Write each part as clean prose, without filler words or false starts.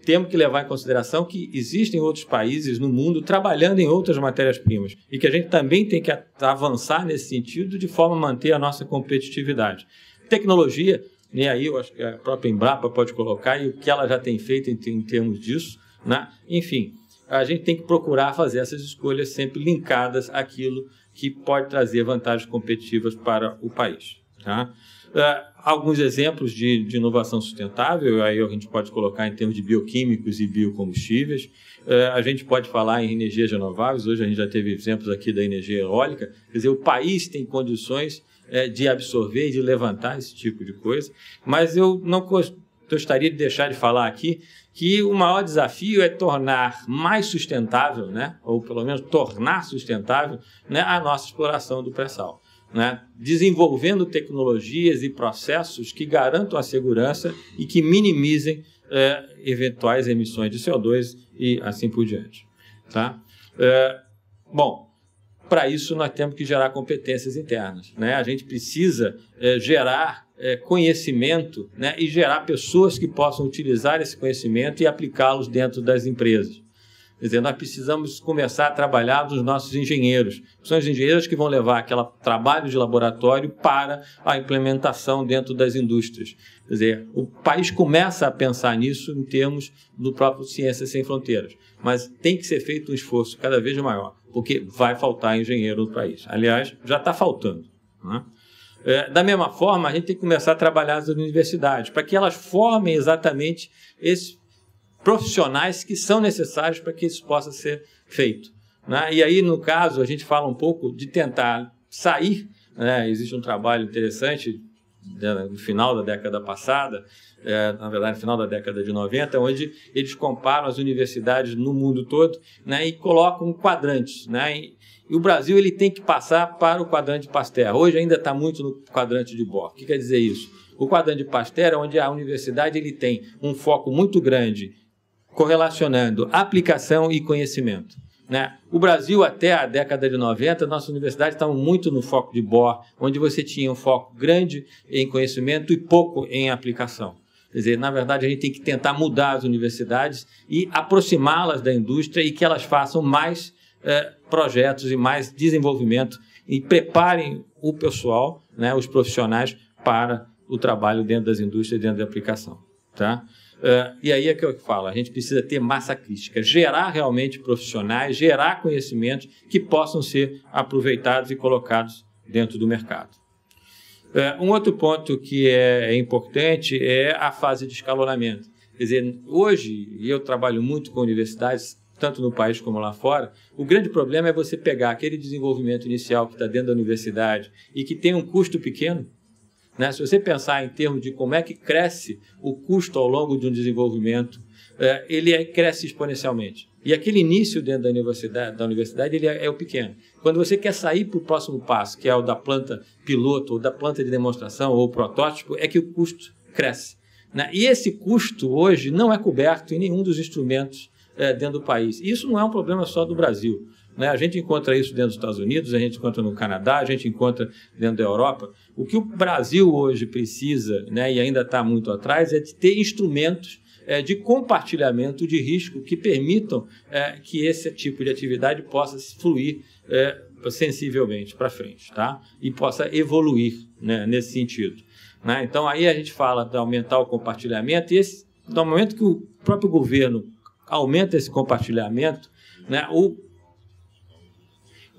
temos que levar em consideração que existem outros países no mundo trabalhando em outras matérias-primas e que a gente também tem que avançar nesse sentido de forma a manter a nossa competitividade. Tecnologia, e aí eu acho que a própria Embrapa pode colocar e o que ela já tem feito em termos disso, né? Enfim, a gente tem que procurar fazer essas escolhas sempre linkadas àquilo que pode trazer vantagens competitivas para o país. Tá? Alguns exemplos de inovação sustentável, aí a gente pode colocar em termos de bioquímicos e biocombustíveis. A gente pode falar em energias renováveis, hoje a gente já teve exemplos aqui da energia eólica, quer dizer, o país tem condições de absorver e de levantar esse tipo de coisa, mas eu não gostaria de deixar de falar aqui que o maior desafio é tornar mais sustentável, né, ou pelo menos tornar sustentável, né, a nossa exploração do pré-sal, né, desenvolvendo tecnologias e processos que garantam a segurança e que minimizem eventuais emissões de CO2 e assim por diante. Tá? Bom, para isso nós temos que gerar competências internas, né? A gente precisa gerar conhecimento, né, e gerar pessoas que possam utilizar esse conhecimento e aplicá-los dentro das empresas. Quer dizer, nós precisamos começar a trabalhar dos nossos engenheiros. São os engenheiros que vão levar aquele trabalho de laboratório para a implementação dentro das indústrias. Quer dizer, o país começa a pensar nisso em termos do próprio Ciências Sem Fronteiras, mas tem que ser feito um esforço cada vez maior, porque vai faltar engenheiro no país. Aliás, já está faltando, né? Da mesma forma, a gente tem que começar a trabalhar as universidades, para que elas formem exatamente esses profissionais que são necessários para que isso possa ser feito, né? E aí, no caso, a gente fala um pouco de tentar sair, né? Existe um trabalho interessante no final da década passada, na verdade, no final da década de 90, onde eles comparam as universidades no mundo todo, né, e colocam quadrantes, né? E o Brasil ele tem que passar para o quadrante Pasteur. Hoje ainda está muito no quadrante de Bohr. O que quer dizer isso? O quadrante de Pasteur é onde a universidade ele tem um foco muito grande correlacionando aplicação e conhecimento, né? O Brasil, até a década de 90, nossa universidade estava muito no foco de Bohr, onde você tinha um foco grande em conhecimento e pouco em aplicação. Quer dizer, na verdade, a gente tem que tentar mudar as universidades e aproximá-las da indústria e que elas façam mais projetos e mais desenvolvimento e preparem o pessoal, né, os profissionais, para o trabalho dentro das indústrias e dentro da aplicação. Tá? E aí é que eu falo, a gente precisa ter massa crítica, gerar realmente profissionais, gerar conhecimentos que possam ser aproveitados e colocados dentro do mercado. Um outro ponto que é importante é a fase de escalonamento. Quer dizer, hoje, e eu trabalho muito com universidades, tanto no país como lá fora, o grande problema é você pegar aquele desenvolvimento inicial que está dentro da universidade e que tem um custo pequeno, né? Se você pensar em termos de como é que cresce o custo ao longo de um desenvolvimento, ele cresce exponencialmente. E aquele início dentro da universidade ele é o pequeno. Quando você quer sair para o próximo passo, que é o da planta piloto, ou da planta de demonstração, ou protótipo, é que o custo cresce, né? E esse custo hoje não é coberto em nenhum dos instrumentos dentro do país. E isso não é um problema só do Brasil, né? A gente encontra isso dentro dos Estados Unidos, a gente encontra no Canadá, a gente encontra dentro da Europa. O que o Brasil hoje precisa, né, e ainda está muito atrás, é de ter instrumentos de compartilhamento de risco que permitam que esse tipo de atividade possa fluir sensivelmente para frente, tá? E possa evoluir, né, nesse sentido, né? Então, aí a gente fala de aumentar o compartilhamento e no momento que o próprio governo aumenta esse compartilhamento, né,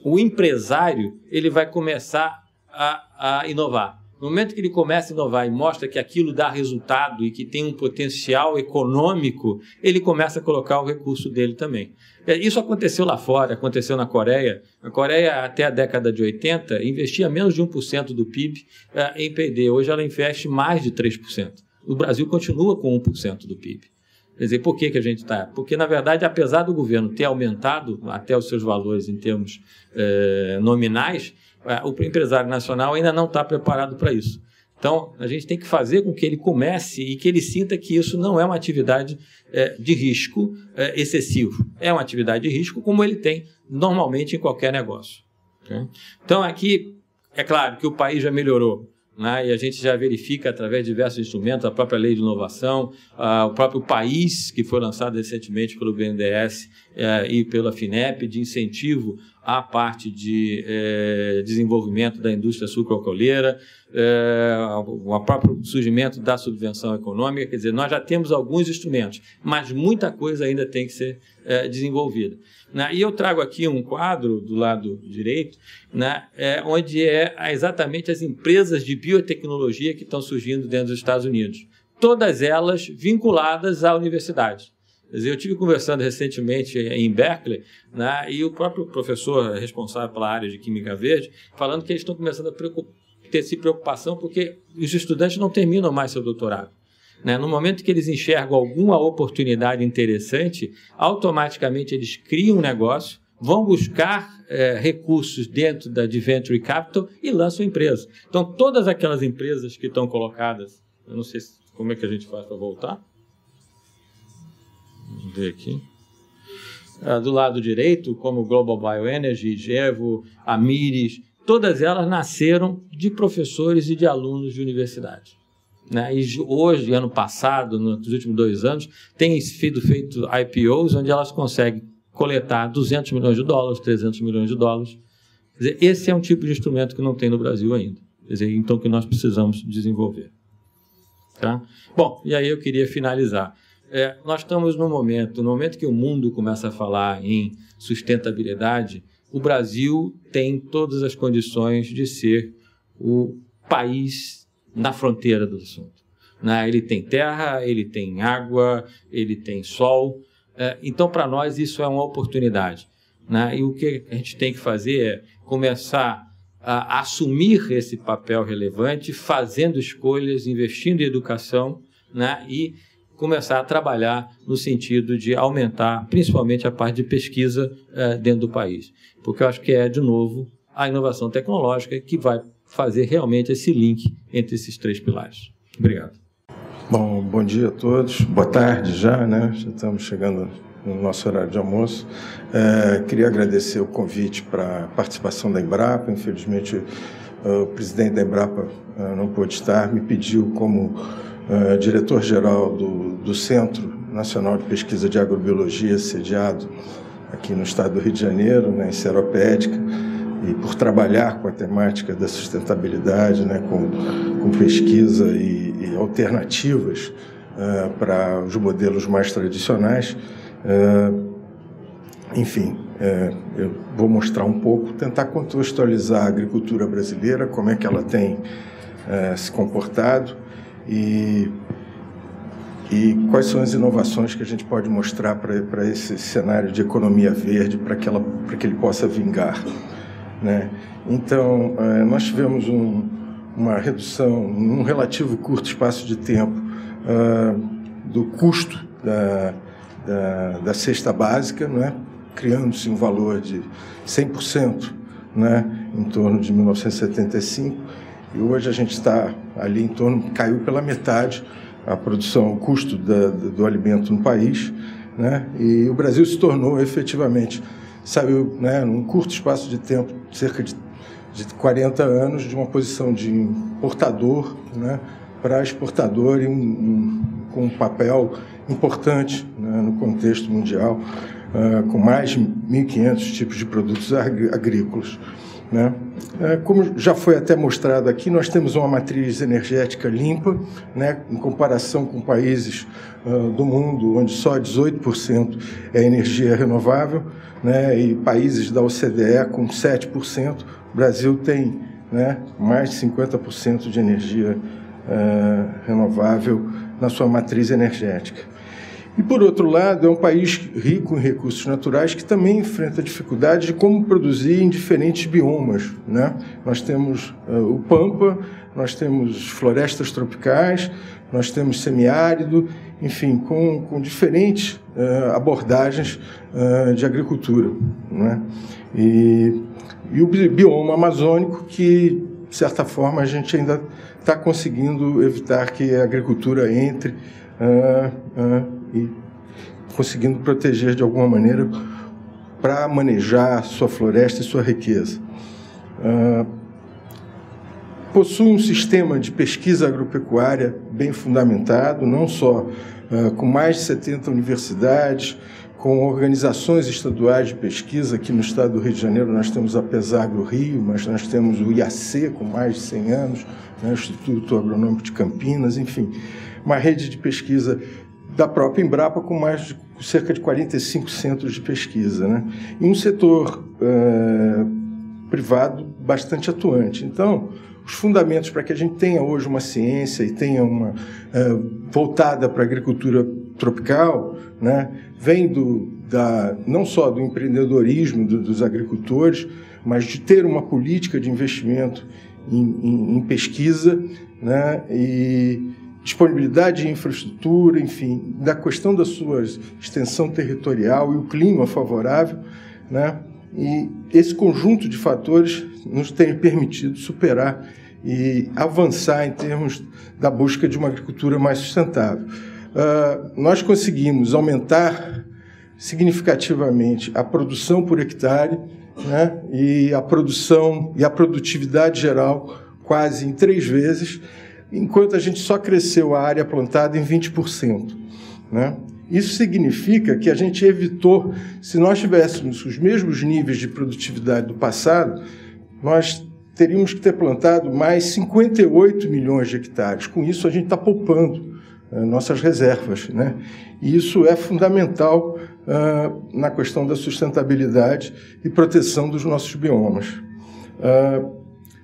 o empresário ele vai começar a inovar. No momento que ele começa a inovar e mostra que aquilo dá resultado e que tem um potencial econômico, ele começa a colocar o recurso dele também. Isso aconteceu lá fora, aconteceu na Coreia. A Coreia, até a década de 80, investia menos de 1% do PIB em P&D. Hoje ela investe mais de 3%. O Brasil continua com 1% do PIB. Quer dizer, por que a gente está? Porque, na verdade, apesar do governo ter aumentado até os seus valores em termos nominais, o empresário nacional ainda não está preparado para isso. Então, a gente tem que fazer com que ele comece e que ele sinta que isso não é uma atividade de risco excessivo. É uma atividade de risco como ele tem normalmente em qualquer negócio. Okay? Então, aqui, é claro que o país já melhorou, né? E a gente já verifica através de diversos instrumentos, a própria lei de inovação, o próprio país, que foi lançado recentemente pelo BNDES e pela FINEP, de incentivo à parte de desenvolvimento da indústria sucroalcooleira, o próprio surgimento da subvenção econômica. Quer dizer, nós já temos alguns instrumentos, mas muita coisa ainda tem que ser desenvolvida, né? E eu trago aqui um quadro do lado direito, né, onde exatamente as empresas de biotecnologia que estão surgindo dentro dos Estados Unidos, todas elas vinculadas à universidade. Quer dizer, eu estive conversando recentemente em Berkeley, né, e o próprio professor responsável pela área de Química Verde, falando que eles estão começando a ter essa preocupação porque os estudantes não terminam mais seu doutorado, né? No momento que eles enxergam alguma oportunidade interessante, automaticamente eles criam um negócio, vão buscar recursos dentro de Venture Capital e lançam a empresa. Então, todas aquelas empresas que estão colocadas, eu não sei como é que a gente faz para voltar. Vamos ver aqui. Do lado direito, como Global Bioenergy, Gevo, Amyris, todas elas nasceram de professores e de alunos de universidade, né? E hoje, ano passado, nos últimos 2 anos, tem sido feito IPOs onde elas conseguem coletar $200 milhões, $300 milhões. Quer dizer, esse é um tipo de instrumento que não tem no Brasil ainda. Quer dizer, então, que nós precisamos desenvolver. Tá? Bom, e aí eu queria finalizar. Nós estamos no momento que o mundo começa a falar em sustentabilidade, o Brasil tem todas as condições de ser o país na fronteira do assunto, né? Ele tem terra, ele tem água, ele tem sol. Então, para nós, isso é uma oportunidade, né? E o que a gente tem que fazer é começar a assumir esse papel relevante, fazendo escolhas, investindo em educação, né? E começar a trabalhar no sentido de aumentar, principalmente, a parte de pesquisa dentro do país. Porque eu acho que de novo, a inovação tecnológica que vai fazer realmente esse link entre esses 3 pilares. Obrigado. Bom dia a todos. Boa tarde já, né? Já estamos chegando no nosso horário de almoço. Queria agradecer o convite para a participação da Embrapa. Infelizmente, o presidente da Embrapa não pôde estar, me pediu como diretor-geral do Centro Nacional de Pesquisa de Agrobiologia, sediado aqui no estado do Rio de Janeiro, né, em Seropédica, e por trabalhar com a temática da sustentabilidade, né, com pesquisa e alternativas para os modelos mais tradicionais. Enfim, eu vou mostrar um pouco, tentar contextualizar a agricultura brasileira, como é que ela tem se comportado e quais são as inovações que a gente pode mostrar para esse cenário de economia verde, para que ele possa vingar, né? Então, nós tivemos uma redução, num relativo curto espaço de tempo, do custo da cesta básica, né? Criando-se um valor de 100%, né? Em torno de 1975, e hoje a gente está ali em torno, caiu pela metade a produção, o custo do alimento no país, né? E o Brasil se tornou efetivamente, saiu, né, num curto espaço de tempo, cerca de 40 anos, de uma posição de importador, né, para exportador, com um papel importante, né, no contexto mundial, com mais de 1.500 tipos de produtos agrícolas, né? Como já foi até mostrado aqui, nós temos uma matriz energética limpa, né, em comparação com países do mundo onde só 18% é energia renovável, né, e países da OCDE com 7%. O Brasil tem, né, mais de 50% de energia renovável na sua matriz energética. E, por outro lado, é um país rico em recursos naturais que também enfrenta dificuldades de como produzir em diferentes biomas, né? Nós temos o Pampa, nós temos florestas tropicais, nós temos semiárido, enfim, com diferentes abordagens de agricultura, né? E o bioma amazônico que, de certa forma, a gente ainda está conseguindo evitar que a agricultura entre e conseguindo proteger de alguma maneira para manejar sua floresta e sua riqueza. possui um sistema de pesquisa agropecuária bem fundamentado, não só com mais de 70 universidades, com organizações estaduais de pesquisa. Aqui no estado do Rio de Janeiro nós temos a Pesagro Rio, mas nós temos o IAC com mais de 100 anos, né, o Instituto Agronômico de Campinas, enfim, uma rede de pesquisa da própria Embrapa com cerca de 45 centros de pesquisa, né, e um setor privado bastante atuante. Então, os fundamentos para que a gente tenha hoje uma ciência e tenha uma voltada para a agricultura tropical, né, vem não só do empreendedorismo dos agricultores, mas de ter uma política de investimento em pesquisa, né, e disponibilidade de infraestrutura, enfim, da questão da sua extensão territorial e o clima favorável, né, e esse conjunto de fatores nos tem permitido superar e avançar em termos da busca de uma agricultura mais sustentável. Nós conseguimos aumentar significativamente a produção por hectare, né, e a produção e a produtividade geral quase em 3 vezes, enquanto a gente só cresceu a área plantada em 20%. Né? Isso significa que a gente evitou, se nós tivéssemos os mesmos níveis de produtividade do passado, nós teríamos que ter plantado mais 58 milhões de hectares. Com isso, a gente está poupando nossas reservas, né? E isso é fundamental na questão da sustentabilidade e proteção dos nossos biomas.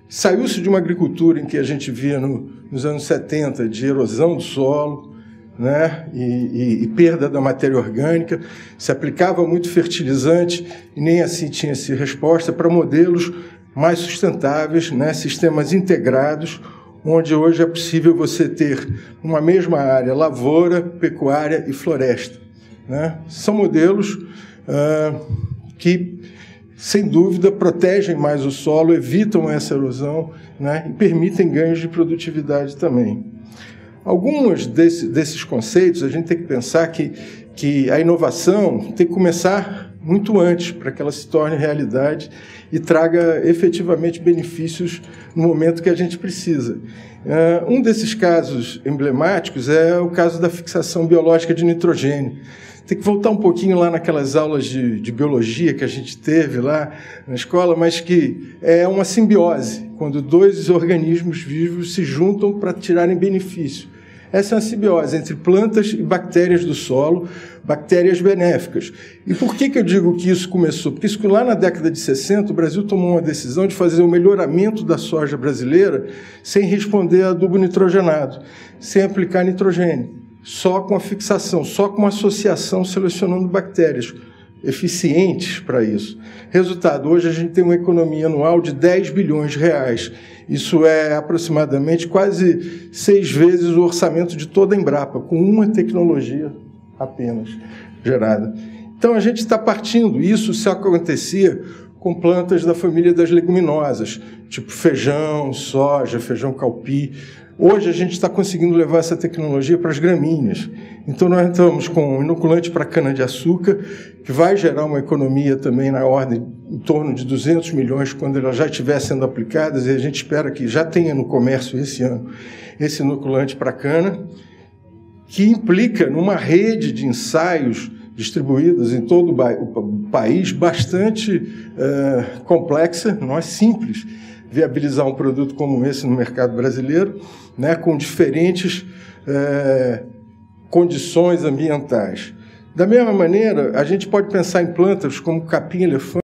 Saiu-se de uma agricultura em que a gente via nos anos 70 de erosão do solo, né, e perda da matéria orgânica, se aplicava muito fertilizante e nem assim tinha-se resposta para modelos mais sustentáveis, né, sistemas integrados, onde hoje é possível você ter uma mesma área lavoura, pecuária e floresta. Né? São modelos que, sem dúvida, protegem mais o solo, evitam essa erosão, né, e permitem ganhos de produtividade também. Alguns desses conceitos, a gente tem que pensar que a inovação tem que começar muito antes, para que ela se torne realidade e traga efetivamente benefícios no momento que a gente precisa. Um desses casos emblemáticos é o caso da fixação biológica de nitrogênio. Tem que voltar um pouquinho lá naquelas aulas de biologia que a gente teve lá na escola, mas que é uma simbiose, quando 2 organismos vivos se juntam para tirarem benefício. Essa é uma simbiose entre plantas e bactérias do solo, bactérias benéficas. E por que eu digo que isso começou? Porque isso, lá na década de 60, o Brasil tomou uma decisão de fazer o melhoramento da soja brasileira sem responder a adubo nitrogenado, sem aplicar nitrogênio, só com a fixação, só com a associação selecionando bactérias eficientes para isso. Resultado, hoje a gente tem uma economia anual de 10 bilhões de reais. Isso é aproximadamente quase 6 vezes o orçamento de toda a Embrapa, com uma tecnologia apenas gerada. Então a gente está partindo, isso se acontecia com plantas da família das leguminosas, tipo feijão, soja, feijão calpi. Hoje a gente está conseguindo levar essa tecnologia para as gramíneas. Então nós estamos com um inoculante para cana-de-açúcar, que vai gerar uma economia também na ordem em torno de 200 milhões quando ela já estiver sendo aplicada, e a gente espera que já tenha no comércio esse ano esse inoculante para cana, que implica numa rede de ensaios distribuídos em todo o país, bastante complexa, não é simples viabilizar um produto como esse no mercado brasileiro, né, com diferentes condições ambientais. Da mesma maneira, a gente pode pensar em plantas como capim-elefante,